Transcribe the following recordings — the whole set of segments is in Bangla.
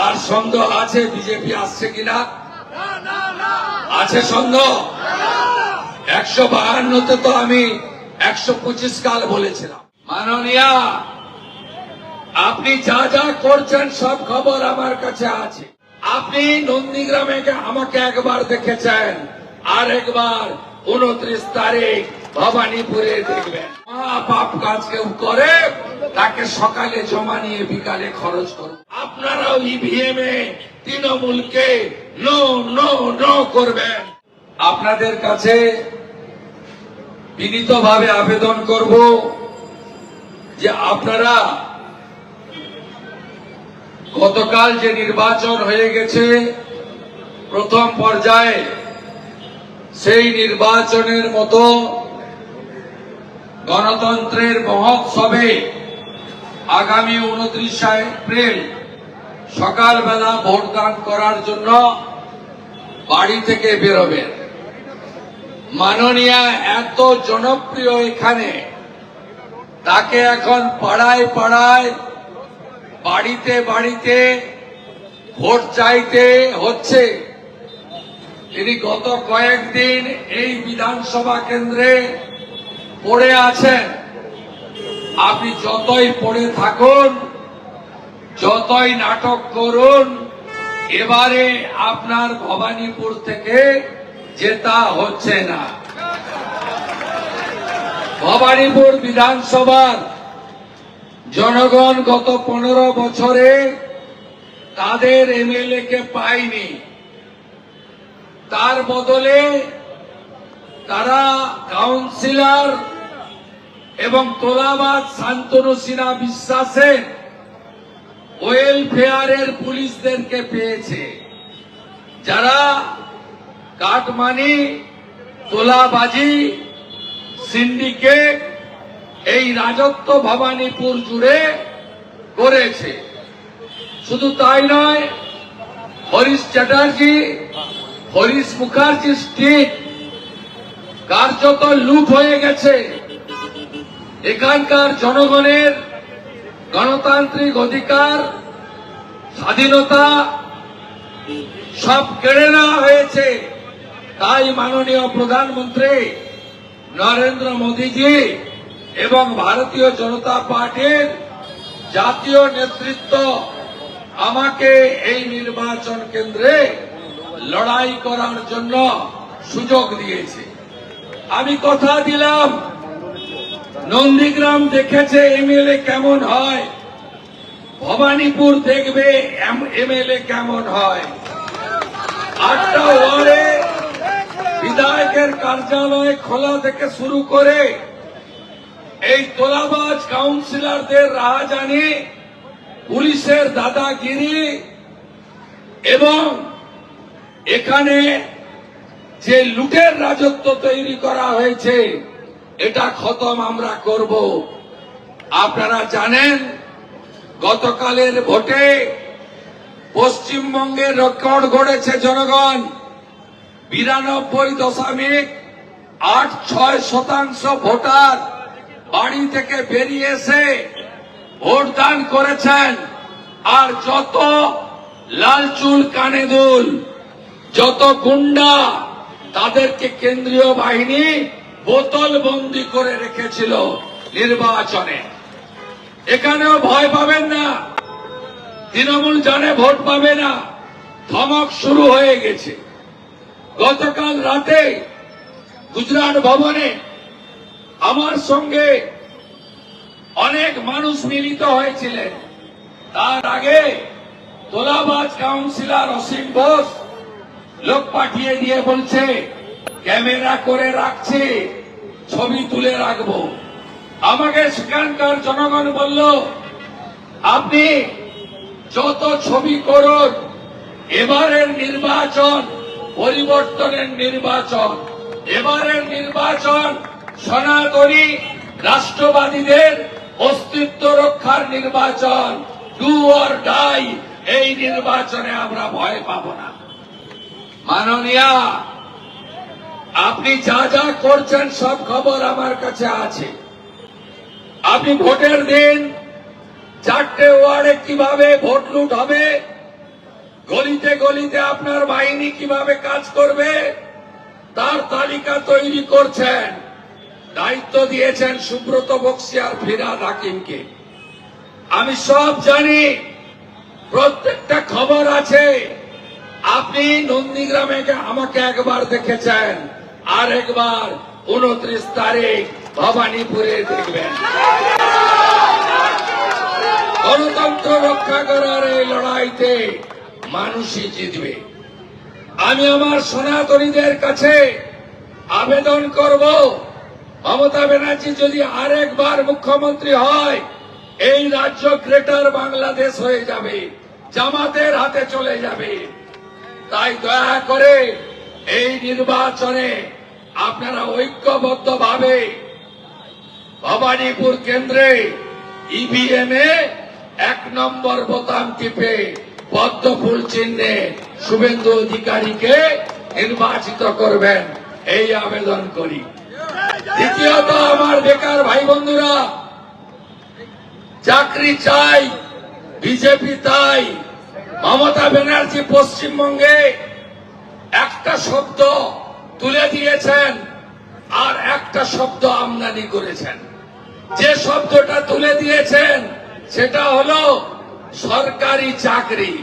আর সন্দেহ আছে বিজেপি আসছে কিনা? আছে সন্দেহ? 152তে তো আমি 125 কাল বলেছিলাম। মাননীয়া, আপনি যা যা করছেন সব খবর আমার কাছে আছে। আপনি নন্দীগ্রামে আমাকে একবার দেখেছেন, আর একবার 29 তারিখ ভবানীপুরে দেখবেন। পাপ কাজ কেউ করে তাকে সকালে জমা নিয়ে বিকালে খরচ করুন। আপনারাও ইভিএম এ তৃণমূলকে নো নো নো করবেন। আপনাদের কাছে বিনীতভাবে আবেদন করব যে আপনারা গতকাল যে নির্বাচন হয়ে গেছে প্রথম পর্যায়ে, সেই নির্বাচনের মতো গণতন্ত্রের মহোৎসবে আগামী 29 এপ্রিল সকালবেলা ভোটদান করার জন্য বাড়ি থেকে বেরোবেন। মাননীয়া এত জনপ্রিয় এখানে, তাকে এখন পাড়ায় পাড়ায় বাড়িতে বাড়িতে ভোট চাইতে হচ্ছে। তিনি গত কয়েকদিন এই বিধানসভা কেন্দ্রে পড়ে আছেন। আপনি যতই পড়ে থাকুন, যতই নাটক করুন, এবারে আপনার ভবানীপুর থেকে জেতা হচ্ছে না। ভবানীপুর বিধানসভার জনগণ গত 15 বছরে তাদের এমএলএ কে পায়নি। তার বদলে তারা কাউন্সিলর এবং তোলাবাজ শান্তনু সিনহা বিশ্বাসের ওয়েলফেয়ারের পুলিশদেরকে পেয়েছে, যারা কাটমানি, তোলাবাজি, সিন্ডিকেট এই রাজত্ব ভবানীপুর জুড়ে করেছে। শুধু তাই নয়, হরিশ চ্যাটার্জি, হরিশ মুখার্জি স্ট্রিট কার্যত লুট হয়ে গেছে। এখানকার জনগণের গণতান্ত্রিক অধিকার, স্বাধীনতা সব কেড়ে নেওয়া হয়েছে। তাই মাননীয় প্রধানমন্ত্রী নরেন্দ্র মোদীজি এবং ভারতীয় জনতা পার্টির জাতীয় নেতৃত্ব আমাকে এই নির্বাচন কেন্দ্রে লড়াই করার জন্য সুযোগ দিয়েছে। আমি কথা দিলাম, নন্দীগ্রাম দেখেছে এমএলএ কেমন হয়, ভবানীপুর দেখবে এমএলএ কেমন হয়। 8টা ওয়ার্ডে বিধায়কের কার্যালয় খোলা থেকে শুরু করে এই তোলাবাজ কাউন্সিলরদের রাহাজানি, পুলিশের দাদাগিরি এবং এখানে যে লুটের রাজত্ব তৈরি করা হয়েছে, এটা খতম আমরা করব। আপনারা জানেন, গতকালের ভোটে পশ্চিমবঙ্গের রেকর্ড গড়েছে জনগণ। 92.86% ভোটার বাড়ি থেকে বেরিয়ে এসে ভোটদান করেছেন। আর যত লালচুল কানে দুল, যত গুন্ডা, তাদেরকে কেন্দ্রীয় বাহিনী বোতল বন্দি করে রেখেছিল নির্বাচনে। এখানেও ভয় পাবেন না, তৃণমূল জানে ভোট পাবে না। ধমক শুরু হয়ে গেছে। গতকাল রাতে গুজরাট ভবনে আমার সঙ্গে অনেক মানুষ মিলিত হয়েছিলেন। তার আগে তোলাবাজ কাউন্সিলর অসীম বোস লোক পাঠিয়ে দিয়ে বলছে, ক্যামেরা করে রাখছে, ছবি তুলে রাখবো। আমাকে সেখানকার জনগণ বলল, আপনি যত ছবি করুন, এবারের নির্বাচন পরিবর্তনের নির্বাচন। এবারের নির্বাচন সনাতনী রাষ্ট্রবাদীদের অস্তিত্ব রক্ষার নির্বাচন। Do or die. এই নির্বাচনে আমরা ভয় পাব না। মাননীয়া, আপনি যা যা করছেন সব খবর আমার কাছে আছে। আপনি ভোটের দিন 4টে ওয়ার্ডে কিভাবে ভোট লুট হবে গলিতে গলিতে আপনার বাহিনী কিভাবে কাজ করবে তার তালিকা তৈরি করছেন। দায়িত্ব দিয়েছেন সুব্রত বক্সী আর ফিরহাদ হাকিমকে। আমি সব জানি, প্রত্যেকটা খবর আছে। আপনি নন্দীগ্রামে আমাকে একবার দেখেছেন, আর একবার 29 তারিখ ভবানীপুরে দেখবেন। গণতন্ত্র রক্ষা করার এই লড়াইতে মানুষই জিতবে। আমি আমার সনাতনীদের কাছে আবেদন করব, মমতা ব্যানার্জি যদি আরেকবার মুখ্যমন্ত্রী হয়, এই রাজ্য গ্রেটার বাংলাদেশ হয়ে যাবে, জামাতের হাতে চলে যাবে। তাই দয়া করে এই নির্বাচনে আপনারা ঐক্যবদ্ধভাবে ভবানীপুর কেন্দ্রে ইভিএম এ 1 নম্বর বোতাম টিপে পদ্ম ফুল চিহ্নে শুভেন্দু অধিকারীকে নির্বাচিত করবেন, এই আবেদন করি। দ্বিতীয়ত, আমার বেকার ভাই বন্ধুরা, চাকরি চাই, বিজেপি তাই। মমতা ব্যানার্জি পশ্চিমবঙ্গে একটা শব্দ তুলে দিয়েছেন আর একটা শব্দ আমদানি করেছেন। যে শব্দটা তুলে দিয়েছেন সেটা হলো সরকারি চাকরি।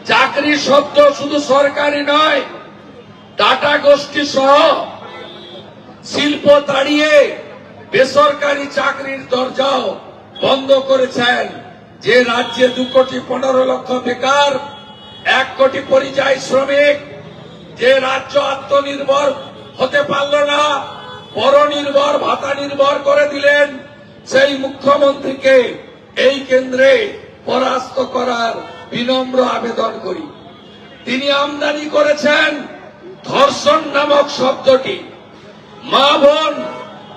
চাকরি শব্দ শুধু সরকারি নয়, টাটা গোষ্ঠী সহ শিল্প তাড়িয়ে বেসরকারি চাকরির দরজাও বন্ধ করেছেন। যে রাজ্যে 2,15,00,000 বেকার, 1 কোটি পরিযায়ী শ্রমিক, যে রাজ্য আত্মনির্ভর হতে পারল না, পরনির্ভর ভাতা নির্ভর করে দিলেন, সেই মুখ্যমন্ত্রীকে এই কেন্দ্রে পরাস্ত করার বিনম্র আবেদন করি। তিনি আমদানি করেছেন ধর্ষণ নামক শব্দটি। মা বোন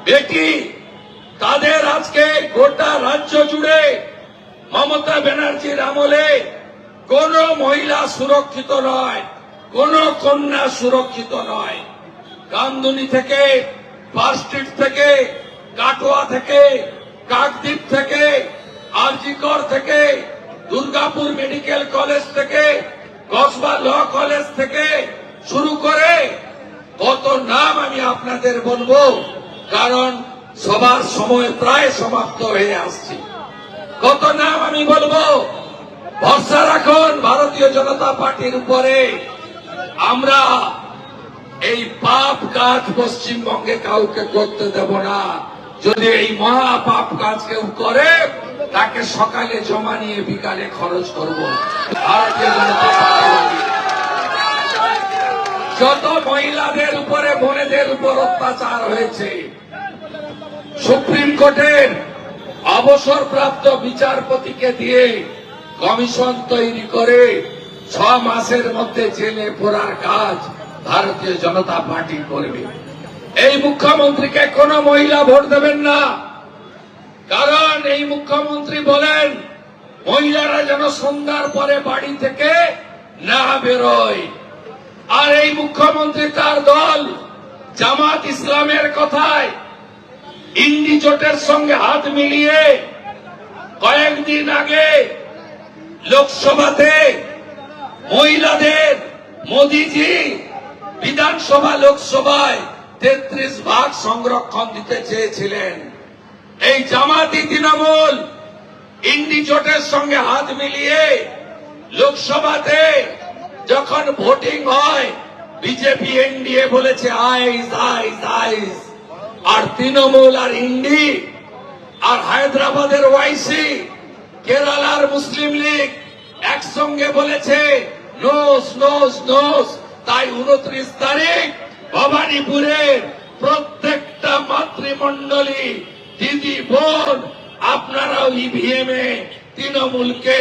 বেটি তাদের আজকে গোটা রাজ্য জুড়ে মমতা ব্যানার্জির আমলে কোন মহিলা সুরক্ষিত নয়, কোন কন্যা সুরক্ষিত নয়। কামদুনি থেকে, পার্ক স্ট্রিট থেকে, কাটোয়া থেকে, কাকদ্বীপ থেকে, আরজিকর থেকে, দুর্গাপুর মেডিকেল কলেজ থেকে, কসবা ল কলেজ থেকে শুরু করে কত নাম আমি আপনাদের বলবো, কারণ সবার সময় প্রায় সমাপ্ত হয়ে আসছে। কত নাম আমি বলবো। ভরসা রাখুন ভারতীয় জনতা পার্টির উপরে। আমরা এই পাপ কাজ পশ্চিমবঙ্গে কাউকে করতে দেব না। যদি এই মহা পাপ কাজ কেউ করে, তাকে সকালে জমা নিয়ে বিকালে খরচ করব। ভারতীয় জনতা পার্টি যত মহিলাদের উপরে, বোনেদের উপর অত্যাচার হয়েছে, সুপ্রিম কোর্টের অবসরপ্রাপ্ত বিচারপতিকে দিয়ে কমিশন তৈরি করে 6 মাসের মধ্যে জেলে পোড়ার কাজ ভারতীয় জনতা পার্টি করবে। এই মুখ্যমন্ত্রীকে কোন মহিলা ভোট দেবেন না, কারণ এই মুখ্যমন্ত্রী বলেন মহিলারা যেন সন্ধ্যার পরে বাড়ি থেকে না বেরোয়। আর এই মুখ্যমন্ত্রী তার দল জামাত ইসলামের কথায় ইন্ডি জোটের সঙ্গে হাত মিলিয়ে কয়েকদিন আগে লোকসভাতে মহিলাদের মোদিজি বিধানসভা লোকসভায় 33 ভাগ সংরক্ষণ দিতে চেয়েছিলেন। এই জামাতি তৃণমূল ইন্ডি জোটের সঙ্গে হাত মিলিয়ে লোকসভাতে যখন ভোটিং হয়, বিজেপি এনডিএ বলেছে আইস আইস আইস, আর তৃণমূল আর ইন্ডি আর হায়দ্রাবাদের ওয়াইসি, কেরালার মুসলিম লীগ একসঙ্গে বলেছে নোস নোস নোস। তাই 29 তারিখ ভবানীপুরের প্রত্যেকটা মাতৃমণ্ডলী, দিদি বোন, আপনারাও ইভিএম এ তৃণমূলকে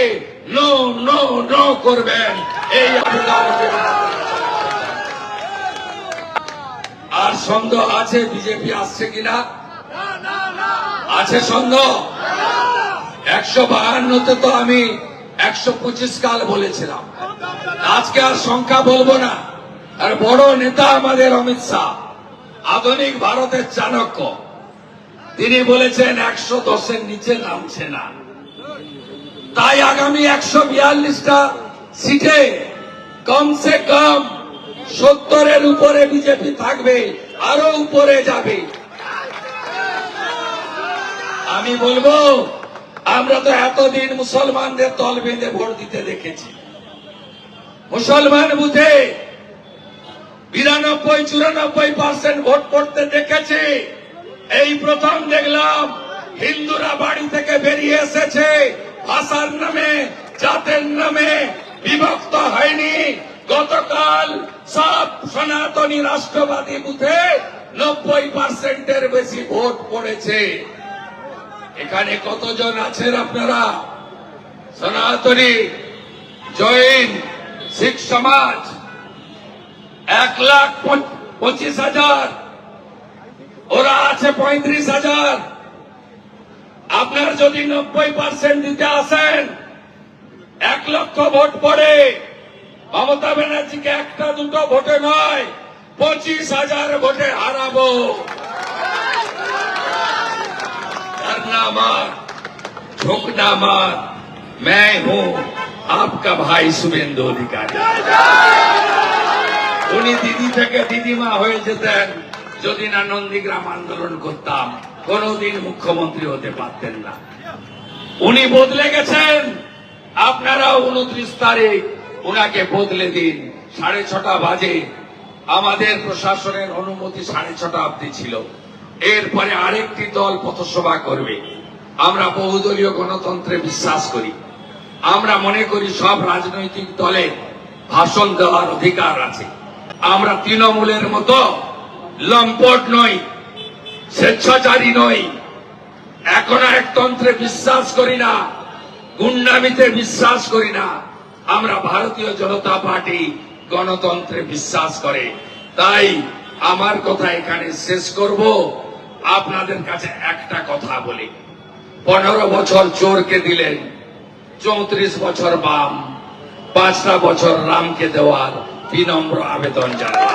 নো নো নো করবেন। এই আর সন্দেহ আছে বিজেপি আসছে কিনা? আছে সন্দেহ? 152তে তো আমি 125 কাল বলেছিলাম। আজকে আর সংখ্যা বলবো না। আর বড় নেতা আমাদের অমিত শাহ, আধুনিক ভারতের চাণক্য, তিনি বলেছেন 110-এর নিচে নামছে না। তাই আগামী 142টা সিটে কমসে কম 70-এর উপরে বিজেপি থাকবে, আরো উপরে যাবে। আমি বলবো, আমরা তো এতদিন মুসলমানদের দল বেঁধে ভোট দিতে দেখেছি। মুসলমান বুথে 92-94% ভোট পড়তে দেখেছি। এই প্রথম দেখলাম হিন্দুরা বাড়ি থেকে বেরিয়ে এসেছে, ভাষার নামে, জাতের নামে বিভক্ত হয়নি। গতকাল সব সনাতনী রাষ্ট্রবাদী বুথে 90%-এর বেশি ভোট পড়েছে। এখানে কতজন আছেন আপনারা? সনাতনী, জৈন, শিখ সমাজ 1,25,000, ওরা আছে 35,000। আপনার যদি 90% দিতে আসেন, 1 লক্ষ ভোট পড়ে, মমতা ব্যানার্জিকে একটা দুটো ভোটে নয় 25,000 ভোটে হারাবো। डरना मत, झुकना मत, मैं हूं आपका भाई शुभेंदु अधिकारी। উনি দিদি থেকে দিদিমা হয়ে যেতেন যদি না নন্দীগ্রাম আন্দোলন করতাম, কোনদিন মুখ্যমন্ত্রী হতে পারতেন না। উনি বদলে গেছেন, আপনারা 29 তারিখ উনাকে বদলে দিন। 6:30 বাজে, আমাদের প্রশাসনের অনুমতি 6:30 অব্দি ছিল। এরপরে আরেকটি দল পথসভা করবে। আমরা বহুদলীয় গণতন্ত্রে বিশ্বাস করি। আমরা মনে করি সব রাজনৈতিক দলে ভাষণ দেওয়ার অধিকার আছে। আমরা তৃণমূলের মতো লম্পট নই, স্বেচ্ছাচারী নই, এখন একতন্ত্রে বিশ্বাস করি না, গুন্ডামিতে বিশ্বাস করি না। আমরা ভারতীয় জনতা পার্টি গণতন্ত্রে বিশ্বাস করে। তাই আমার কথা এখানে শেষ করব। আপনাদের কাছে একটা কথা বলি, 15 বছর চোরকে দিলেন, 34 বছর বাম, 5টা বছর রামকে দেওয়ার বিনম্র আবেদন জানাই।